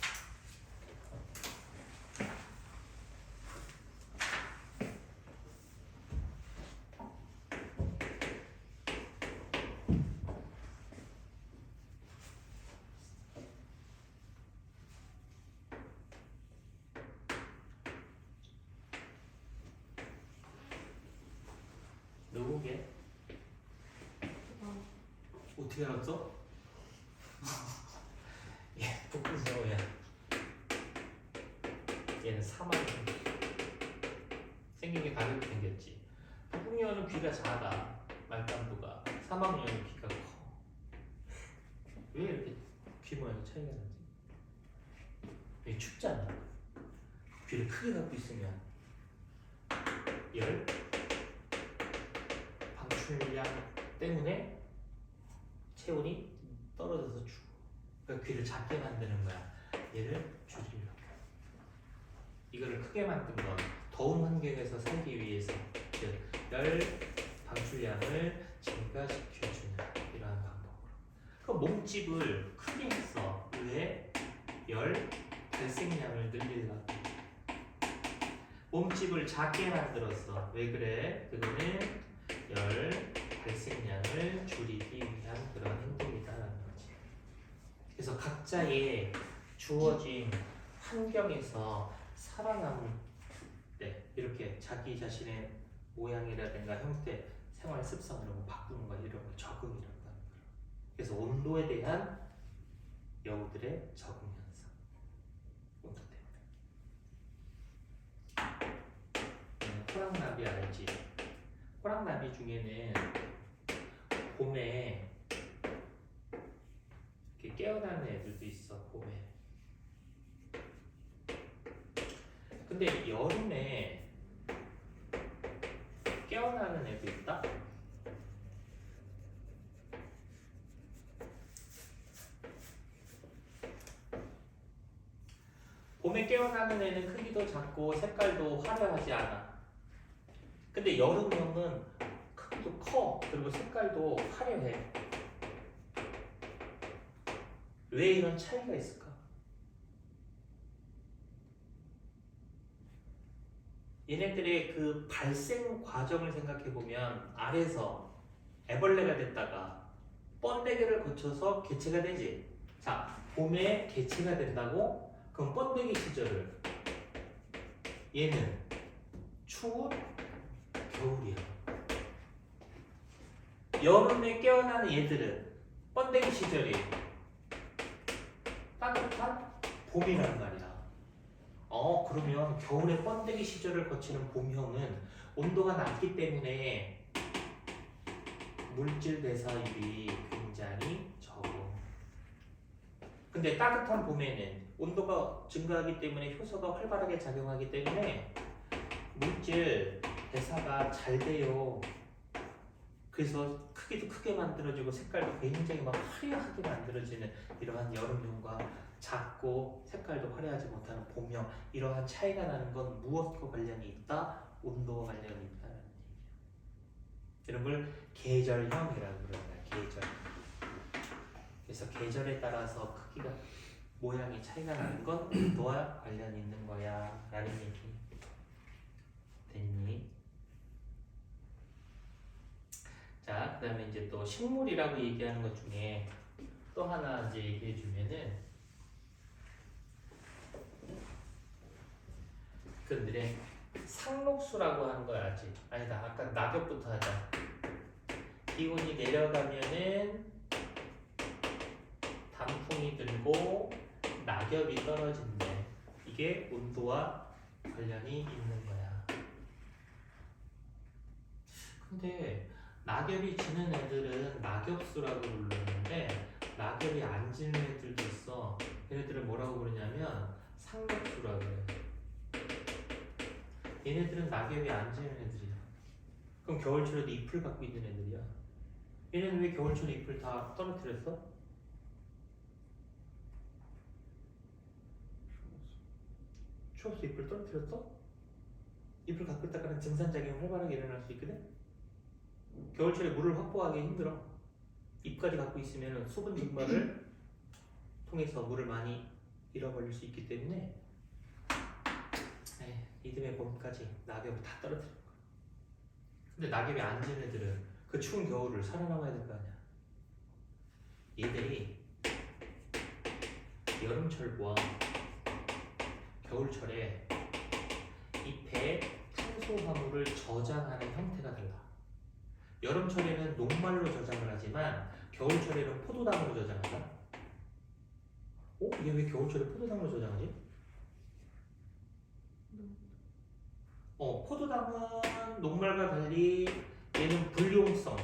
누구게? 어떻게 알았어? 얘 북극여우야. 얘는 사막이 생긴 게 가볍게 생겼지. 북극여우는 귀가 작아. 말단부가. 사막여우는 귀가 커. 왜 이렇게 귀 모양이 차이가 나지? 이게 춥잖아. 귀를 크게 갖고 있으면 열, 방출량 때문에 체온이 떨어져서 죽어. 그러니까 귀를 작게 만드는 거야. 얘를 줄이려고. 이거를 크게 만든 건 더운 환경에서 살기 위해서 열 방출량을 증가시켜주는 이러한 방법으로. 그 몸집을 크게 했어. 왜? 열 발생량을 늘리려고. 몸집을 작게 만들었어. 왜 그래? 그거는 열 발생량을 줄이기 위한 그런 행동이다라는 거지. 그래서 각자의 주어진 환경에서 살아남을 때 이렇게 자기 자신의 모양이라든가 형태, 생활 습성 이런 거 바꾸는 거 이런 거 적응이라고 하는 거예요. 그래서 온도에 대한 여우들의 적응 현상. 온도 때문에. 호랑나비 알지? 호랑나비 중에는 봄에 이렇게 깨어나는 애들도 있어. 봄에. 근데 여름에 깨어나는 애도 있다? 봄에 깨어나는 애는 크기도 작고 색깔도 화려하지 않아. 근데 여름형은 크기도 커. 그리고 색깔도 화려해. 왜 이런 차이가 있을까? 얘네들의 그 발생 과정을 생각해 보면 알에서 애벌레가 됐다가 번데기를 거쳐서 개체가 되지. 자, 봄에 개체가 된다고? 그럼 번데기 시절을 얘는 추운 겨울이야. 여름에 깨어나는 얘들은 번데기 시절이 따뜻한 봄이란 말이야. 그러면 겨울의 번데기 시절을 거치는 봄형은 온도가 낮기 때문에 물질 대사율이 굉장히 적어. 근데 따뜻한 봄에는 온도가 증가하기 때문에 효소가 활발하게 작용하기 때문에 물질 대사가 잘 돼요. 그래서 크기도 크게 만들어지고 색깔도 굉장히 막 화려하게 만들어지는 이러한 여름형과 작고 색깔도 화려하지 못하는 봄형, 이러한 차이가 나는 건 무엇과 관련이 있다? 온도와 관련이 있다는 얘기예요. 이런 걸 계절형이라고 그러는 거야. 계절. 그래서 계절에 따라서 크기가 모양이 차이가 나는 건 온도와 관련이 있는 거야 라는 얘기. 됐니? 자, 그 다음에 이제 또 식물이라고 얘기하는 것 중에 또 하나 이제 얘기해 주면은 그들의 상록수라고 하는 거야. 아직 아니다. 아까 낙엽부터 하자. 기온이 내려가면은 단풍이 들고 낙엽이 떨어진대. 이게 온도와 관련이 있는 거야. 근데 낙엽이 지는 애들은 낙엽수라고 부르는데 낙엽이 안 지는 애들도 있어. 얘네들은 뭐라고 부르냐면 상록수라고 그래. 얘네들은 낙엽이 안 지는 애들이야. 그럼 겨울철에도 잎을 갖고 있는 애들이야. 얘네는 왜 겨울철에 잎을 다 떨어뜨렸어? 추워서 잎을 떨어뜨렸어? 잎을 갖고 있다가는 증산작용이 활발하게 일어날 수 있거든? 겨울철에 물을 확보하기 힘들어. 잎까지 갖고 있으면 수분 증발을 통해서 물을 많이 잃어버릴 수 있기 때문에 이듬해 봄까지 낙엽을 다 떨어뜨리는 거야. 근데 낙엽이 안 지는 애들은 그 추운 겨울을 살아남아야 될 거 아니야. 얘들이 여름철과 겨울철에 잎에 탄소화물을 저장하는 형태가 달라. 여름철에는 녹말로 저장을 하지만 겨울철에는 포도당으로 저장한다. 얘 왜 겨울철에 포도당으로 저장하지? 포도당은 녹말과 달리 얘는 불용성.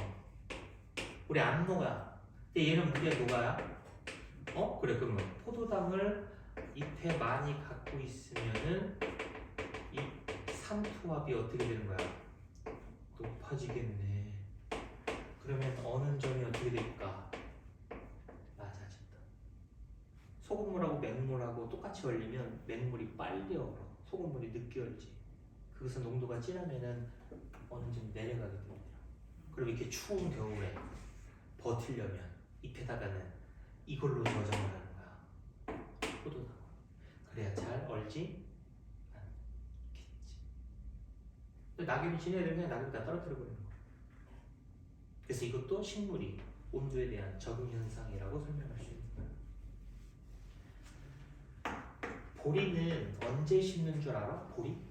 우리 안 녹아. 근데 얘는 물에 녹아야. 그래. 그러면 포도당을 잎에 많이 갖고 있으면은 이 삼투압이 어떻게 되는 거야? 높아지겠네. 그러면 어느 점이 어떻게 될까? 낮아진다. 소금물하고 맹물하고 똑같이 얼리면 맹물이 빨리 얼어. 소금물이 늦게 얼지. 그것은 농도가 진하면은 어느 점 내려가게 됩니다. 그럼 이렇게 추운 겨울에 버티려면 잎에다가는 이걸로 저장을 하는 거야. 포도당. 그래야 잘 얼지 않겠지. 낙엽이 지내야 되면 낙엽 다 떨어뜨려 버리는 거야. 그래서 이것도 식물이 온도에 대한 적응 현상이라고 설명할 수 있는 거야. 보리는 언제 심는 줄 알아? 보리?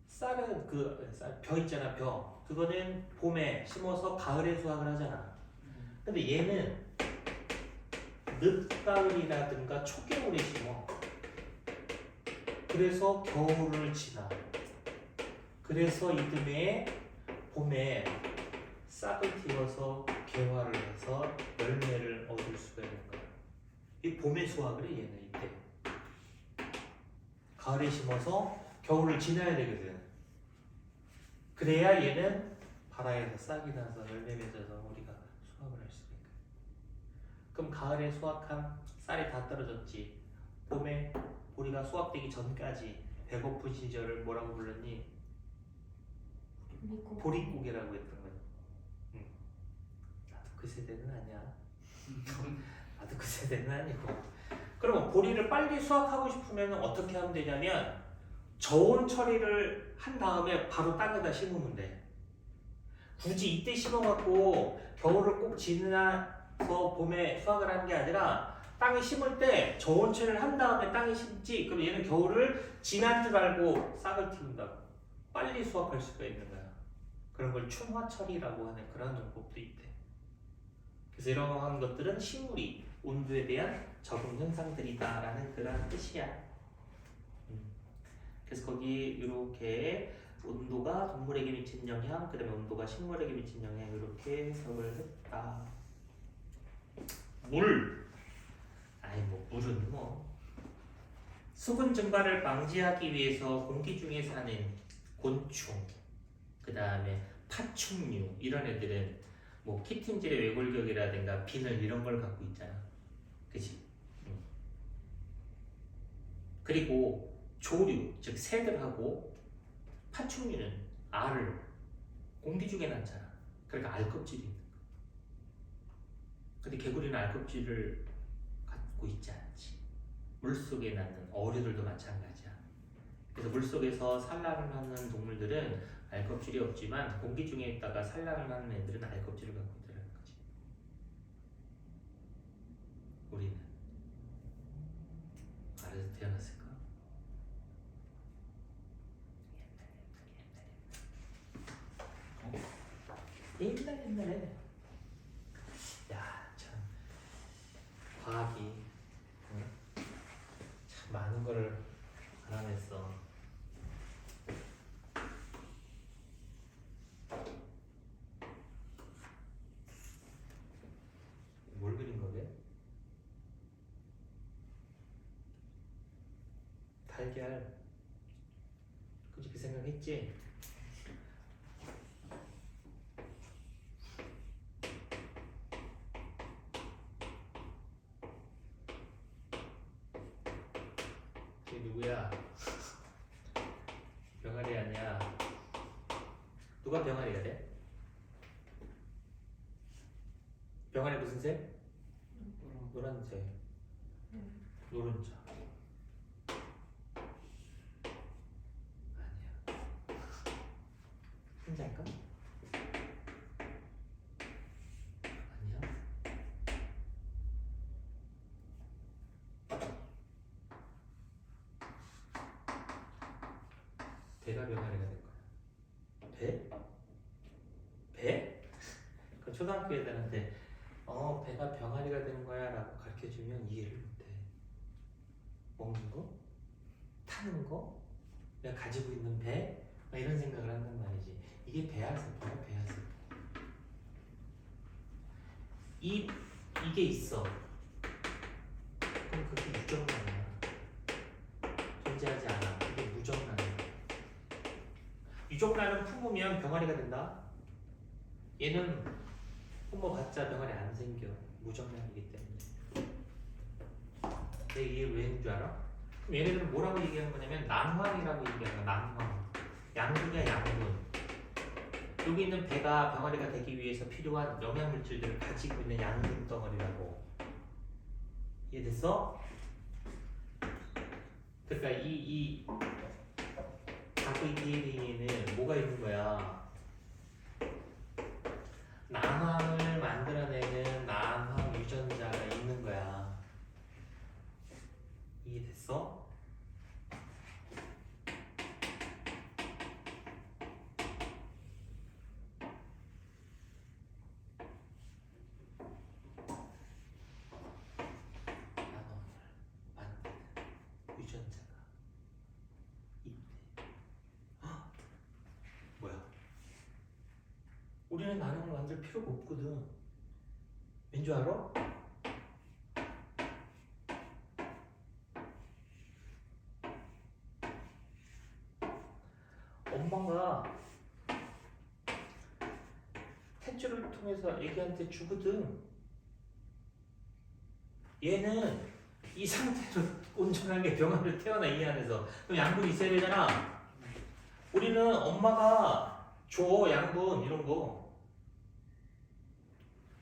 쌀은 벼 있잖아. 벼. 그거는 봄에 심어서 가을에 수확을 하잖아. 근데 얘는 늦가을이라든가 초겨울에 심어. 그래서 겨울을 지나. 그래서 이듬해 봄에 싹을 틔워서 개화를 해서 열매를 얻을 수가 있는 거야. 이 봄에 수확을 해. 얘는 이때. 가을에 심어서 겨울을 지나야 되거든. 그래야 얘는 발아에서 싹이 나서 열매 맺어서 우리가 수확을 할 수가 있거든. 그럼 가을에 수확한 쌀이 다 떨어졌지. 봄에 보리가 수확되기 전까지 배고픈 시절을 뭐라고 불렀니? 보릿고개라고 했던 거야. 나도 그 세대는 아니야. 나도 그 세대는 아니고. 그러면 보리를 빨리 수확하고 싶으면 어떻게 하면 되냐면 저온 처리를 한 다음에 바로 땅에다 심으면 돼. 굳이 이때 심어갖고 겨울을 꼭 지나서 봄에 수확을 하는 게 아니라 땅에 심을 때 저온 처리를 한 다음에 땅에 심지. 그럼 얘는 겨울을 지난 줄 알고 싹을 틔운다고. 빨리 수확할 수가 있는 거야. 그런 걸 춘화 처리라고 하는 그런 용법도 있대. 그래서 이러한 것들은 식물이 온도에 대한 적응 현상들이다라는 그런 뜻이야. 그래서 거기 이렇게 온도가 동물에게 미치는 영향, 그다음에 온도가 식물에게 미치는 영향 이렇게 해석을 했다. 물. 아니 뭐 물은 뭐 수분 증발을 방지하기 위해서 공기 중에 사는 곤충, 그다음에 파충류 이런 애들은 뭐 키틴질의 외골격이라든가 비늘 이런 걸 갖고 있잖아. 그치? 그리고 조류, 즉 새들하고 파충류는 알을 공기 중에 낳잖아. 그러니까 알껍질이 있는 거야. 근데 개구리는 알껍질을 갖고 있지 않지. 물속에 낳는 어류들도 마찬가지야. 그래서 물속에서 산란을 하는 동물들은 알껍질이 없지만 공기 중에 있다가 산란을 하는 애들은 알껍질을 갖고 있다는 거지. 우리는 알에서 태어났을까? 옛날에 야 참 과학이 응? 참 많은 거를 알아냈어. 뭘 그린 거게? 달걀. 그치 그 생각했지? 걔 누구야? 병아리 아니야. 누가 병아리가 돼? 병아리 무슨 색? 노란색. 노른자. 아니야. 흰자일까? 아니야. 배가 병아리가 된 거야. 배? 배? 그 초등학교 애들한테 배가 병아리가 되는 거야 라고 가르쳐주면 이해를 못해. 먹는 거? 타는 거? 내가 가지고 있는 배? 막 이런 생각을 한단 말이지. 이게 배야 세포야? 배야 세포. 이게 있어. 그럼 그게 유정란이야. 존재하지 않아. 그게 무정란이야. 유정란은 품으면 병아리가 된다. 얘는 품어봤자 병아리 안 생겨. 무정란이기 때문에. 내 이해 왜 했는 줄 알아? 그럼 얘네들은 뭐라고 얘기하는 거냐면 난황이라고 얘기하는 거야. 난황. 양분이야 양분. 여기 있는 배가 병아리가 되기 위해서 필요한 영양물질들을 가지고 있는 양분 덩어리라고. 이해됐어? 그러니까 이 닭의 DNA에는 뭐가 있는 거야? 난황을 만들어내는 난황 유전자가 있는 거야. 이해됐어? 유전자가 있대. 헉! 뭐야? 우리는 나눔을 만들 필요가 없거든. 왠줄 알아? 엄마가 탯줄을 통해서 애기한테 주거든. 얘는 이 상태로 온전하게 병아리로 태어나 이 안에서. 그럼 양분이 있어야 되잖아. 우리는 엄마가 줘 양분 이런 거.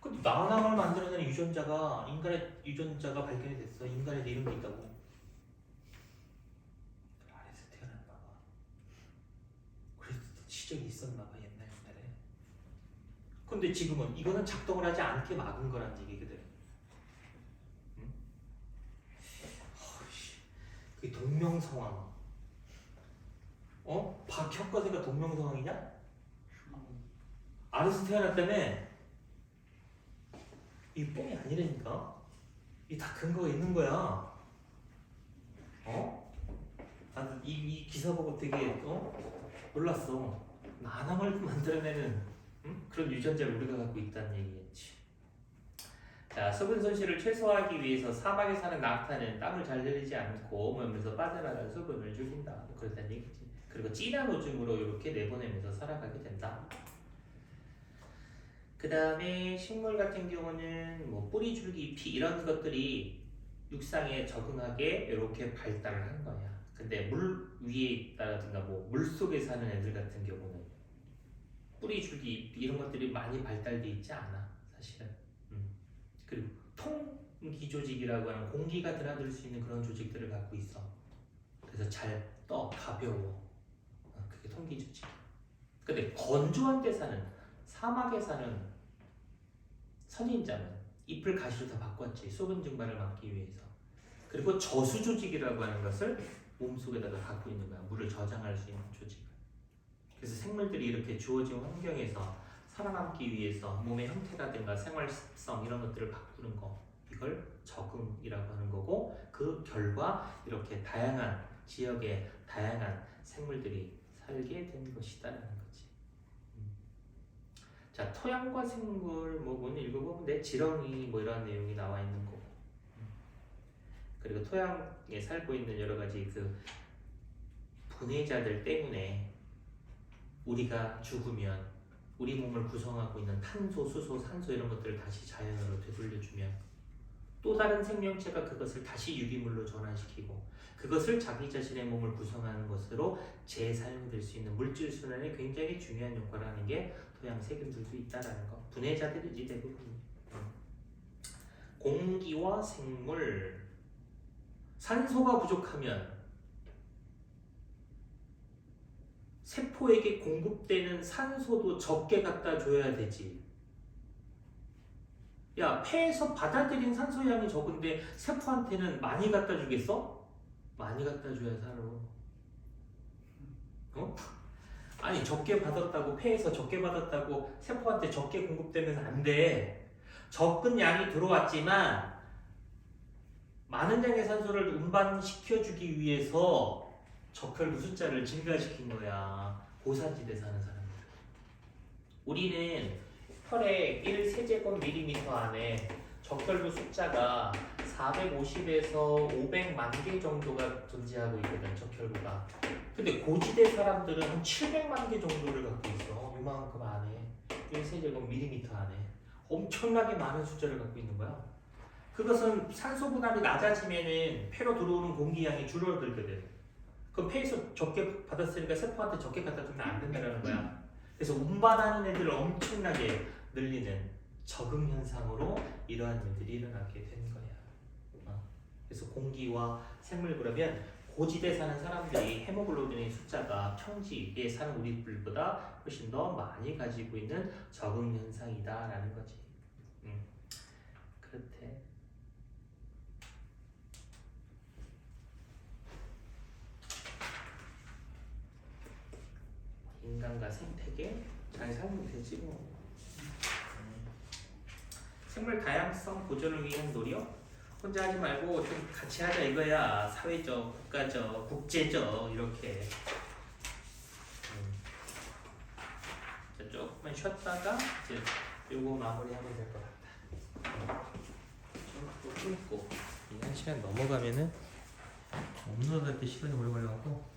근데 난황을 만들어내는 유전자가 인간의 유전자가 발견이 됐어. 인간에도 이런 게 있다고. 아래서 태어났나 봐. 그래서 시적이 있었나 봐 옛날에. 근데 지금은 이거는 작동을 하지 않게 막은 거란 얘기거든. 응? 그게 동명성황. 박혁거세가 동명성황이냐? 알아서 태어났다며? 이 뻥이 아니라니까. 이 다 근거가 있는 거야. 나도 이 기사 보고 되게 놀랐어. 나나멀도 만들어내는 그런 유전자를 우리가 갖고 있다는 얘기겠지. 자, 수분 손실을 최소화하기 위해서 사막에 사는 낙타는 땀을 잘 흘리지 않고 몸에서 빠져나간 수분을 죽인다. 그렇다는 얘기지. 그리고 진한 오줌으로 이렇게 내보내면서 살아가게 된다. 그 다음에 식물 같은 경우는 뭐 뿌리, 줄기, 잎이 이런 것들이 육상에 적응하게 이렇게 발달을 한 거야. 근데 물 위에 있다든가 뭐 물 속에 사는 애들 같은 경우는 뿌리, 줄기, 잎 이런 것들이 많이 발달돼 있지 않아, 사실은. 그리고 통기 조직이라고 하는 공기가 드나들 수 있는 그런 조직들을 갖고 있어. 그래서 잘 떠, 가벼워. 그게 통기 조직. 근데 건조한 데 사는, 사막에 사는 선인장은 잎을 가시로 다 바꿨지. 수분 증발을 막기 위해서. 그리고 저수 조직이라고 하는 것을 몸속에다가 갖고 있는 거야. 물을 저장할 수 있는 조직을. 그래서 생물들이 이렇게 주어진 환경에서 살아남기 위해서 몸의 형태라든가 생활 습성 이런 것들을 바꾸는 거, 이걸 적응이라고 하는 거고, 그 결과 이렇게 다양한 지역의 다양한 생물들이 살게 된 것이다라는 거지. 자, 토양과 생물 뭐 읽어보면 돼. 지렁이 뭐 이런 내용이 나와 있는 거고. 그리고 토양에 살고 있는 여러 가지 그 분해자들 때문에 우리가 죽으면 우리 몸을 구성하고 있는 탄소, 수소, 산소 이런 것들을 다시 자연으로 되돌려주면 또 다른 생명체가 그것을 다시 유기물로 전환시키고 그것을 자기 자신의 몸을 구성하는 것으로 재사용될 수 있는 물질 순환에 굉장히 중요한 역할을 하는 게 토양 세균들도 있다라는 거. 분해자들이지 대부분. 공기와 생물. 산소가 부족하면 세포에게 공급되는 산소도 적게 갖다 줘야 되지. 야, 폐에서 받아들인 산소 양이 적은데 세포한테는 많이 갖다 주겠어? 많이 갖다 줘야 살아. 아니, 적게 받았다고, 폐에서 적게 받았다고 세포한테 적게 공급되면 안 돼. 적은 양이 들어왔지만 많은 양의 산소를 운반시켜주기 위해서 적혈구 숫자를 증가시킨 거야. 고산지대 사는 사람들. 우리는 혈액 1세제곱밀리미터 안에 적혈구 숫자가 450에서 500만 개 정도가 존재하고 있거든, 적혈구가. 근데 고지대 사람들은 한 700만 개 정도를 갖고 있어. 이만큼 안에 1세제곱밀리미터 안에 엄청나게 많은 숫자를 갖고 있는 거야. 그것은 산소 분할이 낮아지면은 폐로 들어오는 공기량이 줄어들거든. 그럼 폐에서 적게 받았으니까 세포한테 적게 갖다 주면 안 된다는 거야. 그래서 운반하는 애들을 엄청나게 늘리는 적응 현상으로 이러한 일들이 일어나게 되는 거야. 그래서 공기와 생물, 그러면 고지대 사는 사람들이 헤모글로빈의 숫자가 평지에 사는 우리들보다 훨씬 더 많이 가지고 있는 적응 현상이다라는 거지. 그렇대. 인간과 생태계 잘 살면 되지 뭐. 생물 다양성 보존을 위한 노력? 혼자 하지 말고 좀 같이 하자 이거야. 사회적, 국가적, 국제적 이렇게. 자, 조금만 쉬었다가 이제 요거 마무리하면 될 것 같다. 좀 끊고 이 1시간 넘어가면은 업로드할 때 시간이 오래 걸려갖고